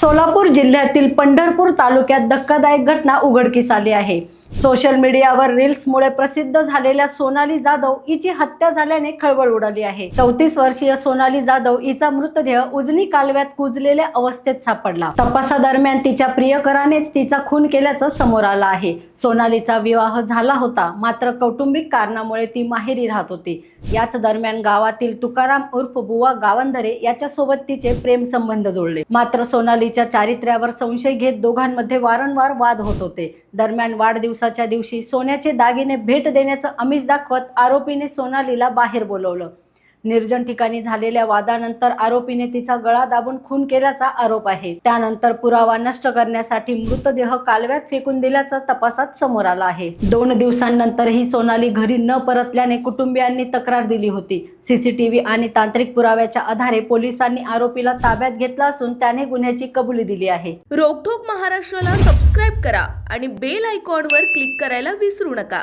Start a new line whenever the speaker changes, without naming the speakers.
सोलापूर जिल्ह्यातील पंढरपूर तालुक्यात धक्कादायक घटना उघडकीस आली आहे। सोशल मीडियावर रील्समुळे प्रसिद्ध झालेल्या सोनाली जाधव हिची हत्या झाल्याने खळबळ उडाली आहे। 34 वर्षीय सोनाली जाधव हिचा मृतदेह उजनी कालव्यात कुजलेल्या अवस्थेत सापडला। तपासादरम्यान तिच्या प्रियकरानेच तिचा खून केल्याचं समोर आलं आहे। सोनालीचा विवाह झाला होता, मात्र कौटुंबिक कारणामुळे ती माहेरी राहत होती। याच दरम्यान गावातील तुकाराम उर्फ बुवा गावंधरे याच्यासोबत तिचे प्रेम संबंध जुळले। मात्र सोनालीच्या चारित्र्यावर संशय घेत दोघांमध्ये वारंवार वाद होत होते। दरम्यान वाढदिवसाच्या दिवशी सोन्याचे दागिने भेट देण्याचं आमिष दाखवत आरोपीने सोनालीला बाहेर बोलवलं। निर्जन ठिकाणी झालेल्या वादानंतर आरोपीने तिचा गळा दाबून खून केल्याचा आरोप आहे। त्यानंतर पुरावा नष्ट करण्यासाठी मृतदेह कालव्यात फेकून दिल्याचं तपासात समोर आलं आहे। 2 दिवसांनंतरही सोनाली घरी न परतल्याने कुटुंबियांनी तक्रार दिली होती। सीसीटीव्ही आणि तांत्रिक पुराव्याच्या आधारे पोलिसांनी आरोपीला ताब्यात घेतला असून त्याने गुन्ह्याची कबुली दिली आहे।
रोकठोक महाराष्ट्राला सबस्क्राईब करा आणि बेल आयकॉनवर क्लिक करायला विसरू नका।